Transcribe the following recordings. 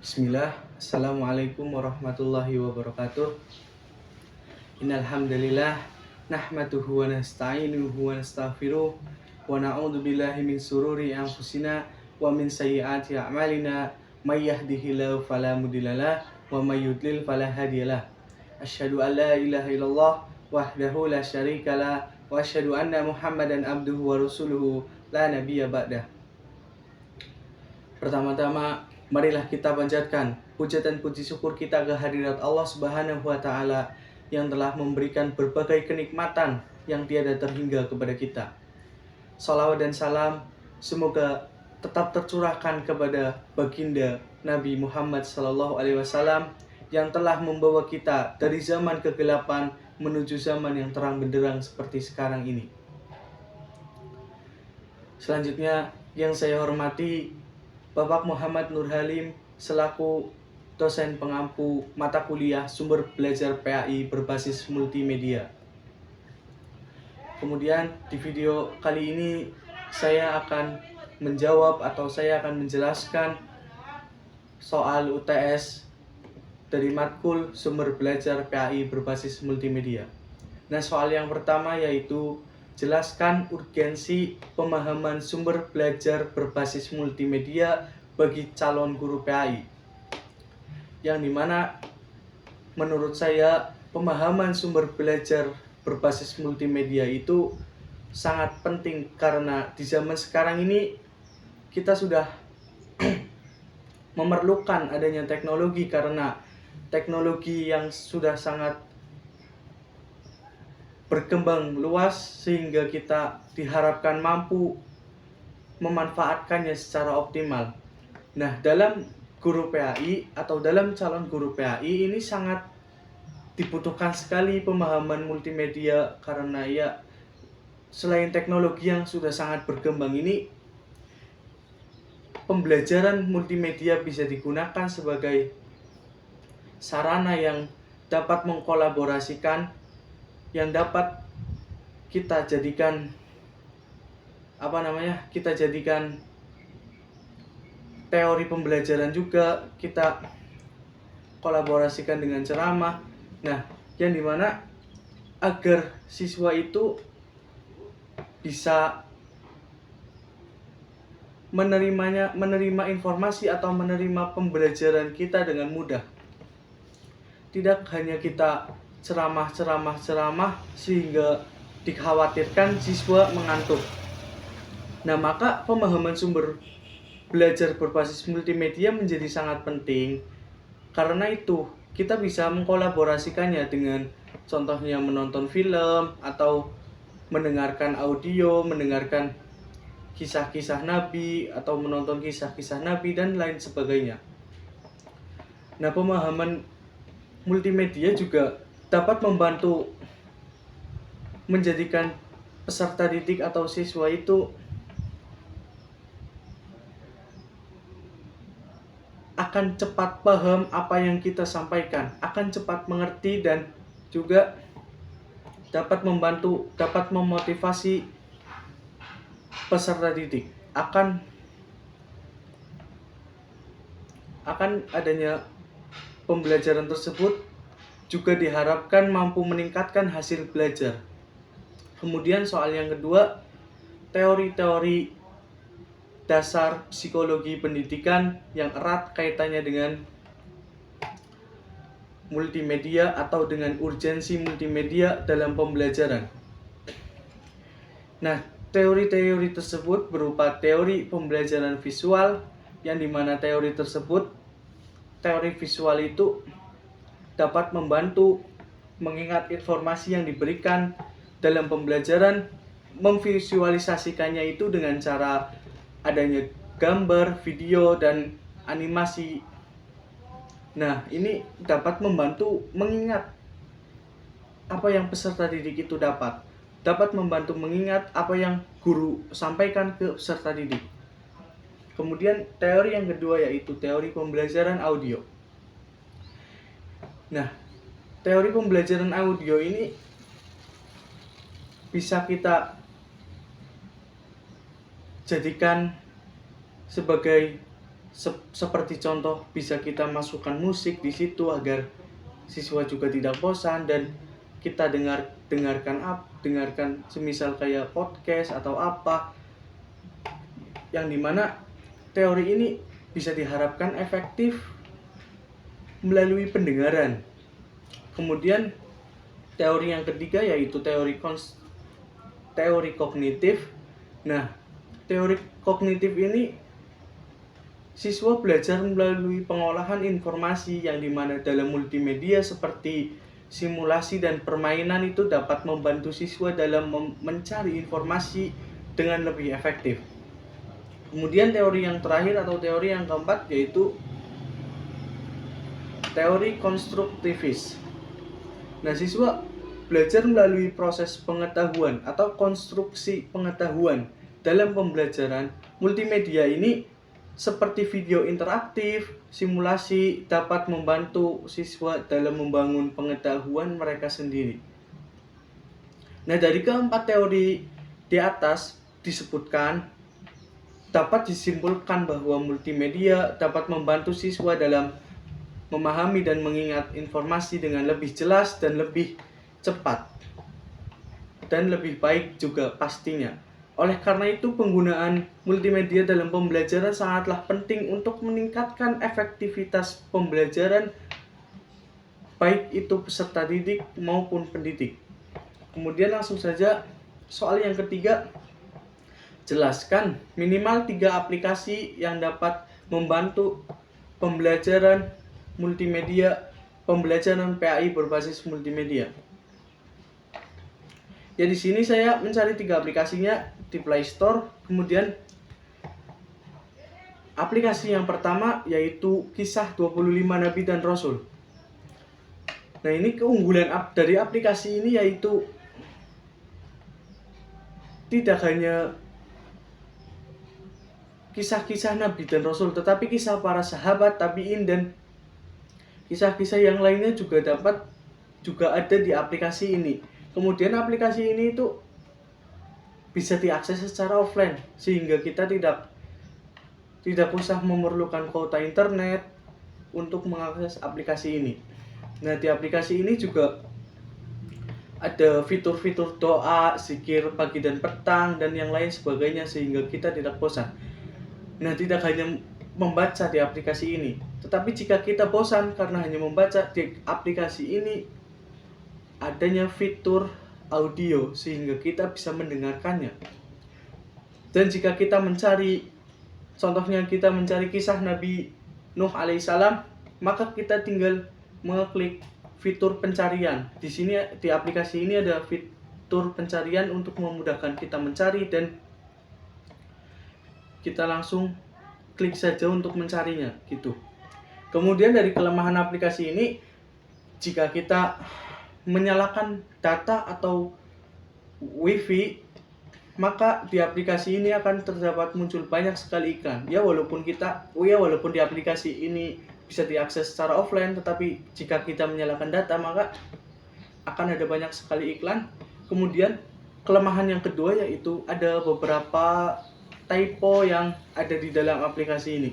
Bismillah, Assalamualaikum warahmatullahi wabarakatuh. Innal hamdalillah nahmaduhu wa nasta'inuhu wa nastaghfiruh wa na'udzu billahi min sururi anfusina wa min sayyiati a'malina may yahdihillahu fala mudhillalah wa may yudlil fala hadiyalah. Asyhadu an la ilaha illallah wahdahu la syarikalah wa asyhadu anna Muhammadan abduhu wa rasuluhu la nabiyya ba'dah. Pertama-tama, marilah kita panjatkan puja dan puji syukur kita ke hadirat Allah Subhanahu wa Ta'ala yang telah memberikan berbagai kenikmatan yang tiada terhingga kepada kita. Salawat dan salam semoga tetap tercurahkan kepada baginda Nabi Muhammad SAW yang telah membawa kita dari zaman kegelapan menuju zaman yang terang benderang seperti sekarang ini. Selanjutnya, yang saya hormati Bapak Muhammad Nur Halim selaku dosen pengampu mata kuliah sumber belajar PAI berbasis multimedia. Kemudian di video kali ini saya akan menjawab atau saya akan menjelaskan soal UTS dari matkul sumber belajar PAI berbasis multimedia. Nah, soal yang pertama yaitu jelaskan urgensi pemahaman sumber belajar berbasis multimedia bagi calon guru PAI. Yang dimana menurut saya pemahaman sumber belajar berbasis multimedia itu sangat penting karena di zaman sekarang ini kita sudah memerlukan adanya teknologi karena teknologi yang sudah sangat berkembang luas sehingga kita diharapkan mampu memanfaatkannya secara optimal. Nah, dalam guru PAI atau dalam calon guru PAI ini sangat dibutuhkan sekali pemahaman multimedia karena ya selain teknologi yang sudah sangat berkembang ini, pembelajaran multimedia bisa digunakan sebagai sarana yang dapat mengkolaborasikan, yang dapat kita jadikan teori pembelajaran juga, kita kolaborasikan dengan ceramah. Nah, yang dimana agar siswa itu bisa menerima informasi atau menerima pembelajaran kita dengan mudah. Tidak hanya kita ceramah sehingga dikhawatirkan siswa mengantuk. Nah, maka pemahaman sumber belajar berbasis multimedia menjadi sangat penting. Karena itu, kita bisa mengkolaborasikannya dengan contohnya menonton film atau mendengarkan audio, mendengarkan kisah-kisah Nabi atau menonton kisah-kisah Nabi dan lain sebagainya. Nah, pemahaman multimedia juga dapat membantu menjadikan peserta didik atau siswa itu akan cepat paham apa yang kita sampaikan, akan cepat mengerti dan juga dapat membantu, dapat memotivasi peserta didik akan adanya pembelajaran tersebut juga diharapkan mampu meningkatkan hasil belajar. Kemudian soal yang kedua, teori-teori dasar psikologi pendidikan yang erat kaitannya dengan multimedia atau dengan urgensi multimedia dalam pembelajaran. Nah, teori-teori tersebut berupa teori pembelajaran visual, yang dimana teori visual itu dapat membantu mengingat informasi yang diberikan dalam pembelajaran, memvisualisasikannya itu dengan cara adanya gambar, video, dan animasi. Nah, ini dapat membantu mengingat apa yang peserta didik itu dapat membantu mengingat apa yang guru sampaikan ke peserta didik. Kemudian teori yang kedua yaitu teori pembelajaran audio. Nah, teori pembelajaran audio ini bisa kita jadikan sebagai seperti contoh bisa kita masukkan musik di situ agar siswa juga tidak bosan, dan kita dengarkan semisal kayak podcast atau apa, yang dimana teori ini bisa diharapkan efektif melalui pendengaran. Kemudian teori yang ketiga yaitu teori kognitif. Nah, teori kognitif ini siswa belajar melalui pengolahan informasi, yang dimana dalam multimedia seperti simulasi dan permainan itu dapat membantu siswa dalam mencari informasi dengan lebih efektif. Kemudian teori yang terakhir atau teori yang keempat yaitu teori konstruktivis. Nah, siswa belajar melalui proses pengetahuan atau konstruksi pengetahuan. Dalam pembelajaran multimedia ini seperti video interaktif, simulasi dapat membantu siswa dalam membangun pengetahuan mereka sendiri. Nah, dari keempat teori di atas disebutkan, dapat disimpulkan bahwa multimedia dapat membantu siswa dalam memahami dan mengingat informasi dengan lebih jelas dan lebih cepat, dan lebih baik juga pastinya. Oleh karena itu, penggunaan multimedia dalam pembelajaran sangatlah penting untuk meningkatkan efektivitas pembelajaran, baik itu peserta didik maupun pendidik. Kemudian langsung saja soal yang ketiga, jelaskan minimal 3 aplikasi yang dapat membantu pembelajaran multimedia, pembelajaran PAI berbasis multimedia. Ya, di sini saya mencari 3 aplikasinya di Play Store. Kemudian aplikasi yang pertama yaitu Kisah 25 Nabi dan Rasul. Nah, ini keunggulan dari aplikasi ini yaitu tidak hanya kisah-kisah Nabi dan Rasul, tetapi kisah para sahabat, tabi'in, dan kisah-kisah yang lainnya juga ada di aplikasi ini. Kemudian aplikasi ini itu bisa diakses secara offline, sehingga kita tidak usah memerlukan kuota internet untuk mengakses aplikasi ini. Nah, di aplikasi ini juga ada fitur-fitur doa, zikir pagi dan petang, dan yang lain sebagainya, sehingga kita tidak bosan. Nah, tidak hanya membaca di aplikasi ini, tetapi jika kita bosan karena hanya membaca, di aplikasi ini adanya fitur audio sehingga kita bisa mendengarkannya. Dan jika kita mencari, contohnya kita mencari kisah Nabi Nuh alaihissalam, maka kita tinggal mengklik fitur pencarian. Di sini di aplikasi ini ada fitur pencarian untuk memudahkan kita mencari, dan kita langsung klik saja untuk mencarinya gitu. Kemudian dari kelemahan aplikasi ini, jika kita menyalakan data atau wifi, maka di aplikasi ini akan terdapat muncul banyak sekali iklan. Walaupun di aplikasi ini bisa diakses secara offline, tetapi jika kita menyalakan data maka akan ada banyak sekali iklan. Kemudian kelemahan yang kedua yaitu ada beberapa typo yang ada di dalam aplikasi ini.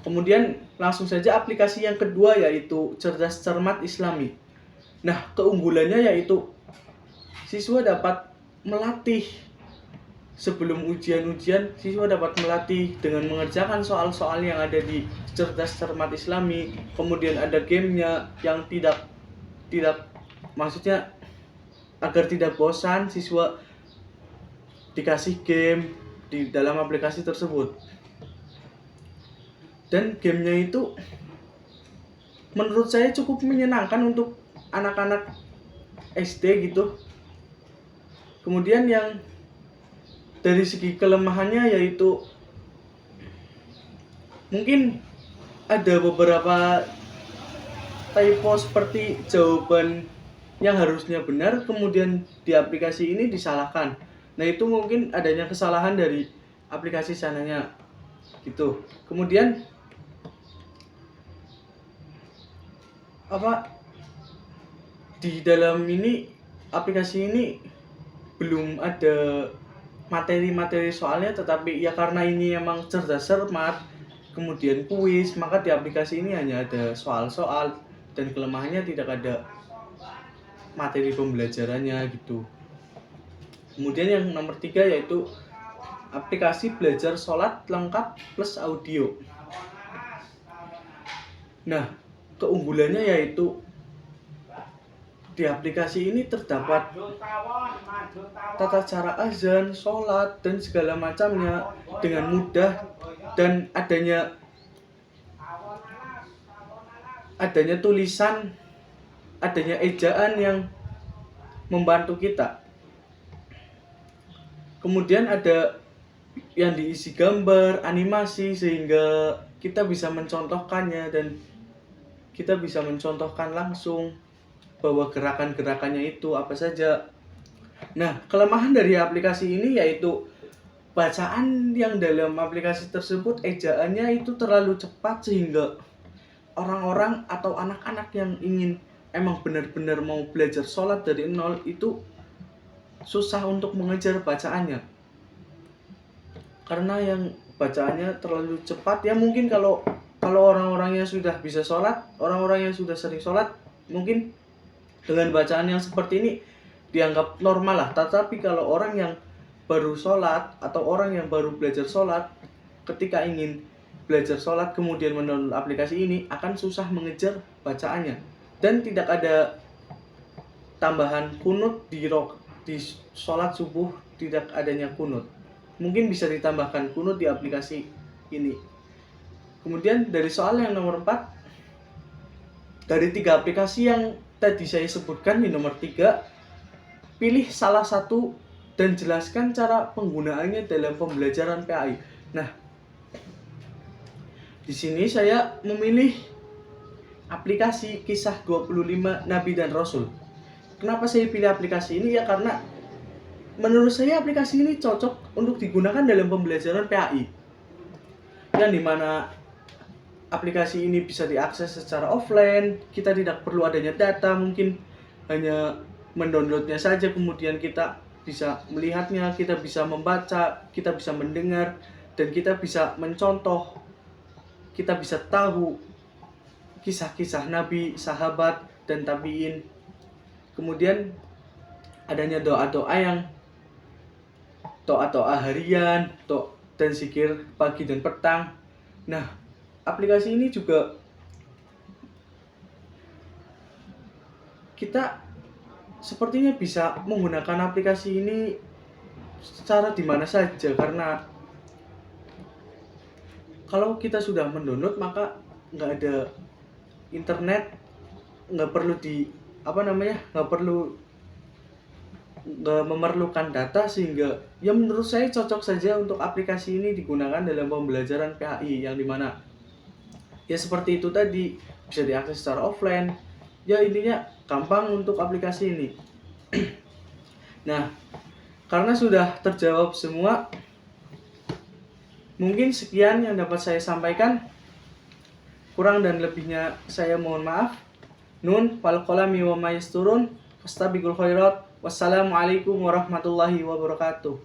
Kemudian langsung saja aplikasi yang kedua yaitu Cerdas Cermat Islami. Nah, keunggulannya yaitu siswa dapat melatih sebelum ujian-ujian, siswa dapat melatih dengan mengerjakan soal-soal yang ada di Cerdas Cermat Islami. Kemudian ada gamenya yang tidak maksudnya agar tidak bosan, siswa dikasih game di dalam aplikasi tersebut. Dan gamenya itu menurut saya cukup menyenangkan untuk anak-anak SD gitu. Kemudian yang dari segi kelemahannya yaitu mungkin ada beberapa typo seperti jawaban yang harusnya benar kemudian di aplikasi ini disalahkan. Nah, itu mungkin adanya kesalahan dari aplikasi sananya gitu. Kemudian di dalam ini aplikasi ini belum ada materi-materi soalnya, tetapi ya karena ini emang cerdas cermat, kemudian kuis, maka di aplikasi ini hanya ada soal-soal dan kelemahannya tidak ada materi pembelajarannya gitu. Kemudian yang nomor 3 yaitu aplikasi belajar sholat lengkap plus audio. Nah, keunggulannya yaitu di aplikasi ini terdapat tata cara azan, sholat, dan segala macamnya dengan mudah, dan adanya tulisan, adanya ejaan yang membantu kita. Kemudian ada yang diisi gambar, animasi, sehingga kita bisa mencontohkannya dan kita bisa mencontohkan langsung bahwa gerakan-gerakannya itu apa saja. Nah, kelemahan dari aplikasi ini yaitu bacaan yang dalam aplikasi tersebut ejaannya itu terlalu cepat, sehingga orang-orang atau anak-anak yang ingin emang benar-benar mau belajar sholat dari nol itu susah untuk mengejar bacaannya. Karena yang bacaannya terlalu cepat, ya mungkin kalau orang-orangnya sudah bisa sholat, orang-orang yang sudah sering sholat, mungkin dengan bacaan yang seperti ini dianggap normal lah. Tetapi kalau orang yang baru sholat atau orang yang baru belajar sholat, ketika ingin belajar sholat kemudian mendownload aplikasi ini akan susah mengejar bacaannya, dan tidak ada tambahan kunut di sholat subuh, tidak adanya kunut. Mungkin bisa ditambahkan kunut di aplikasi ini. Kemudian dari soal yang nomor 4, dari 3 aplikasi yang tadi saya sebutkan, di nomor 3, pilih salah satu dan jelaskan cara penggunaannya dalam pembelajaran PAI. Nah, di sini saya memilih aplikasi Kisah 25 Nabi dan Rasul. Kenapa saya pilih aplikasi ini? Ya karena menurut saya aplikasi ini cocok untuk digunakan dalam pembelajaran PAI, yang dimana aplikasi ini bisa diakses secara offline. Kita tidak perlu adanya data, mungkin hanya mendownloadnya saja, kemudian kita bisa melihatnya, kita bisa membaca, kita bisa mendengar, dan kita bisa mencontoh, kita bisa tahu kisah-kisah Nabi, sahabat, dan tabi'in. Kemudian adanya doa-doa harian, dan zikir pagi dan petang. Nah, aplikasi ini juga kita sepertinya bisa menggunakan aplikasi ini secara dimana saja, karena kalau kita sudah mendownload maka nggak ada internet, nggak memerlukan data, sehingga ya menurut saya cocok saja untuk aplikasi ini digunakan dalam pembelajaran PAI, yang dimana ya seperti itu tadi, bisa diakses secara offline. Ya intinya gampang untuk aplikasi ini. Nah, karena sudah terjawab semua, mungkin sekian yang dapat saya sampaikan. Kurang dan lebihnya saya mohon maaf. Nun wal qalami wa ma yasturun. Fastabiqul khairat. Wassalamualaikum warahmatullahi wabarakatuh.